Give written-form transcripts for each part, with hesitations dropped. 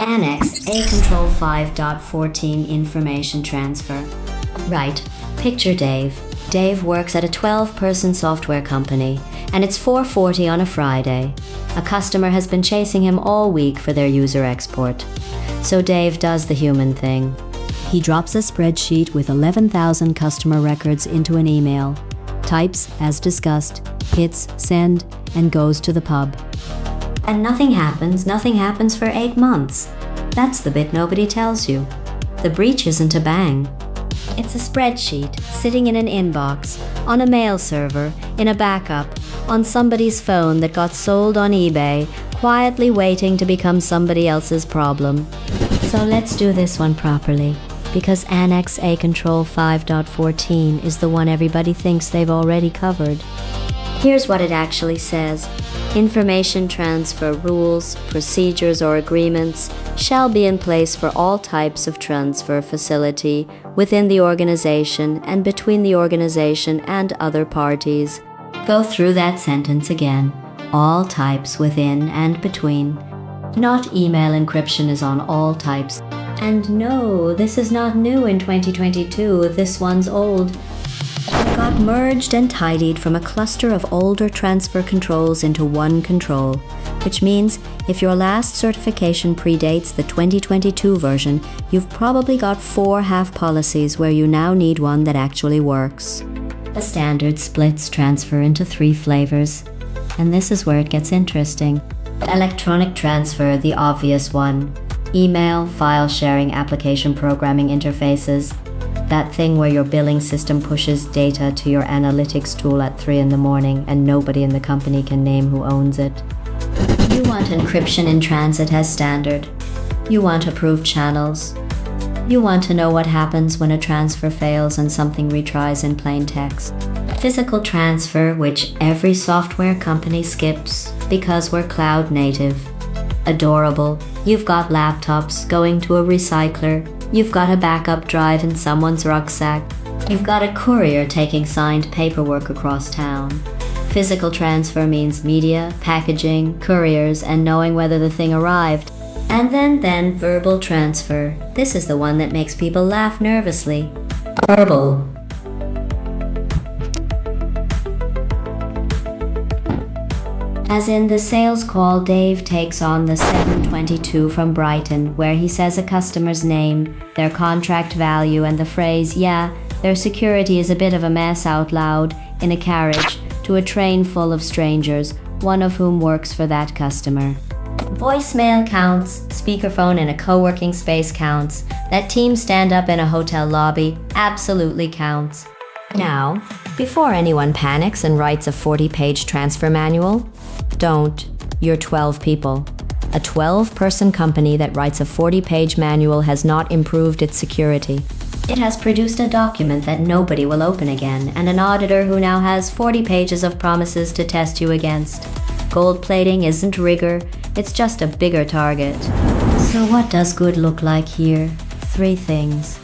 Annex A.5.14 information transfer. Right, picture Dave. Dave works at a 12-person software company, and it's 4:40 on a Friday. A customer has been chasing him all week for their user export. So Dave does the human thing. He drops a spreadsheet with 11,000 customer records into an email, types as discussed, hits send, and goes to the pub. And nothing happens for 8 months. That's the bit nobody tells you. The breach isn't a bang. It's a spreadsheet sitting in an inbox, on a mail server, in a backup, on somebody's phone that got sold on eBay, quietly waiting to become somebody else's problem. So let's do this one properly, because Annex A.5.14 is the one everybody thinks they've already covered. Here's what it actually says. Information transfer rules, procedures, or agreements shall be in place for all types of transfer facility within the organization and between the organization and other parties. Go through that sentence again. All types within and between. Not email encryption is on all types. And no, this is not new in 2022, this one's old. It got merged and tidied from a cluster of older transfer controls into one control, which means if your last certification predates the 2022 version, you've probably got 4 half policies where you now need one that actually works. The standard splits transfer into 3 flavors, and this is where it gets interesting. Electronic transfer, the obvious one. Email, file sharing, application programming interfaces. That thing where your billing system pushes data to your analytics tool at 3 in the morning and nobody in the company can name who owns it. You want encryption in transit as standard. You want approved channels. You want to know what happens when a transfer fails and something retries in plain text. Physical transfer, which every software company skips because we're cloud native. Adorable. You've got laptops going to a recycler. You've got a backup drive in someone's rucksack. You've got a courier taking signed paperwork across town. Physical transfer means media, packaging, couriers, and knowing whether the thing arrived. And then verbal transfer. This is the one that makes people laugh nervously. Verbal. As in the sales call Dave takes on the 722 from Brighton, where he says a customer's name, their contract value, and the phrase, "Yeah, their security is a bit of a mess" out loud in a carriage to a train full of strangers, one of whom works for that customer. Voicemail counts, speakerphone in a co-working space counts, that team stand-up in a hotel lobby absolutely counts. Now, before anyone panics and writes a 40-page transfer manual, don't. You're 12 people. A 12-person company that writes a 40-page manual has not improved its security. It has produced a document that nobody will open again, and an auditor who now has 40 pages of promises to test you against. Gold plating isn't rigor, it's just a bigger target. So what does good look like here? 3 things.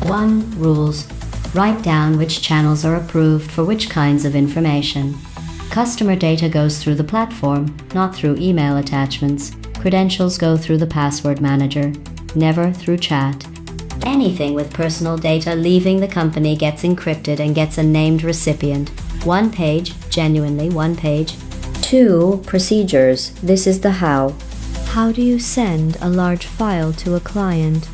1. Rules. Write down which channels are approved for which kinds of information. Customer data goes through the platform, not through email attachments. Credentials go through the password manager, never through chat. Anything with personal data leaving the company gets encrypted and gets a named recipient. 1 page, genuinely 1 page. 2. Procedures. This is the how. How do you send a large file to a client?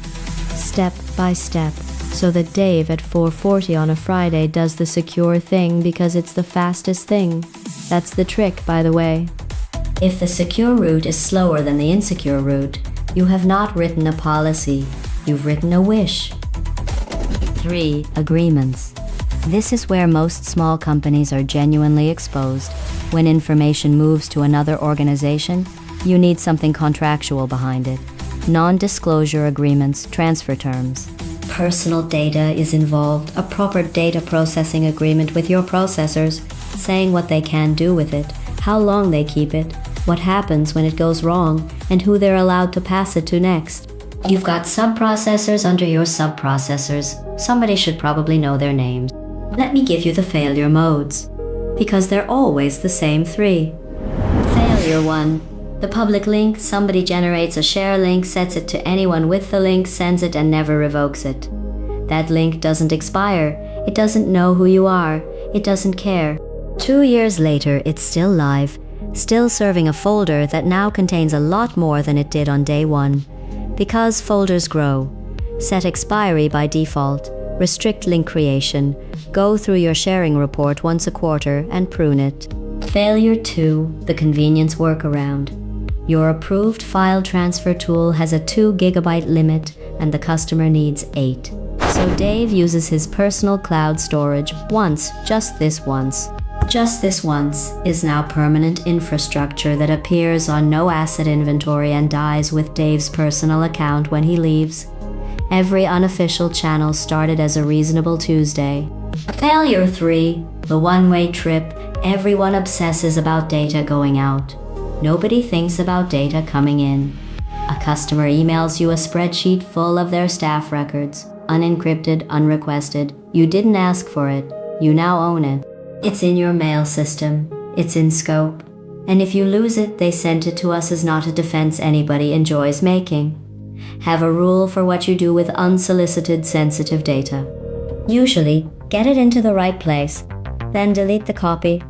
Step by step. So that Dave at 4:40 on a Friday does the secure thing because it's the fastest thing. That's the trick, by the way. If the secure route is slower than the insecure route, you have not written a policy, you've written a wish. 3. Agreements. This is where most small companies are genuinely exposed. When information moves to another organization, you need something contractual behind it. Non-disclosure agreements, transfer terms. Personal data is involved, a proper data processing agreement with your processors, saying what they can do with it, how long they keep it, what happens when it goes wrong, and who they're allowed to pass it to next. You've got sub-processors under your sub-processors. Somebody should probably know their names. Let me give you the failure modes, because they're always the same 3. Failure 1. The public link, somebody generates a share link, sets it to anyone with the link, sends it and never revokes it. That link doesn't expire. It doesn't know who you are. It doesn't care. 2 years later, it's still live, still serving a folder that now contains a lot more than it did on day one. Because folders grow. Set expiry by default. Restrict link creation. Go through your sharing report once a quarter and prune it. Failure 2, the convenience workaround. Your approved file transfer tool has a 2 GB limit and the customer needs 8. So Dave uses his personal cloud storage once, just this once. Just this once is now permanent infrastructure that appears on no asset inventory and dies with Dave's personal account when he leaves. Every unofficial channel started as a reasonable Tuesday. Failure 3, the one-way trip. Everyone obsesses about data going out. Nobody thinks about data coming in. A customer emails you a spreadsheet full of their staff records, unencrypted, unrequested. You didn't ask for it. You now own it. It's in your mail system. It's in scope. And if you lose it, they sent it to us as not a defense anybody enjoys making. Have a rule for what you do with unsolicited sensitive data. Usually, get it into the right place, then delete the copy.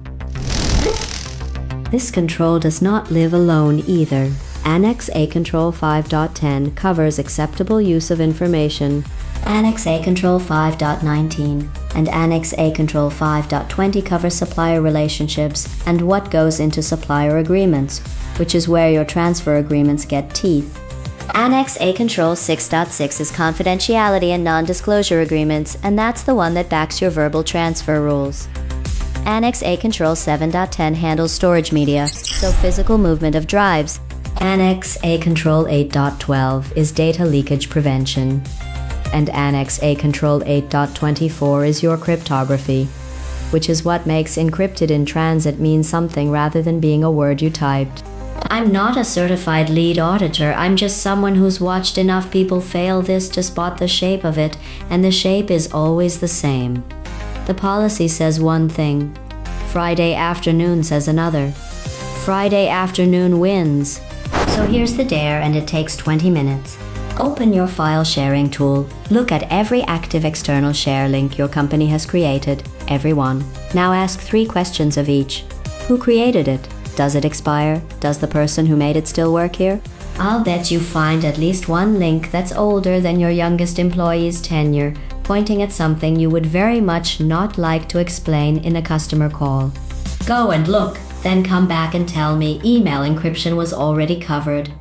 This control does not live alone either. Annex A Control 5.10 covers acceptable use of information. Annex A Control 5.19 and Annex A Control 5.20 cover supplier relationships and what goes into supplier agreements, which is where your transfer agreements get teeth. Annex A Control 6.6 is confidentiality and non-disclosure agreements, and that's the one that backs your verbal transfer rules. Annex A Control 7.10 handles storage media, so physical movement of drives. Annex A Control 8.12 is data leakage prevention. And Annex A Control 8.24 is your cryptography, which is what makes encrypted in transit mean something rather than being a word you typed. I'm not a certified lead auditor, I'm just someone who's watched enough people fail this to spot the shape of it, and the shape is always the same. The policy says one thing. Friday afternoon says another. Friday afternoon wins. So here's the dare, and it takes 20 minutes. Open your file sharing tool. Look at every active external share link your company has created, every one. Now ask 3 questions of each. Who created it? Does it expire? Does the person who made it still work here? I'll bet you find at least one link that's older than your youngest employee's tenure, pointing at something you would very much not like to explain in a customer call. Go and look, then come back and tell me email encryption was already covered.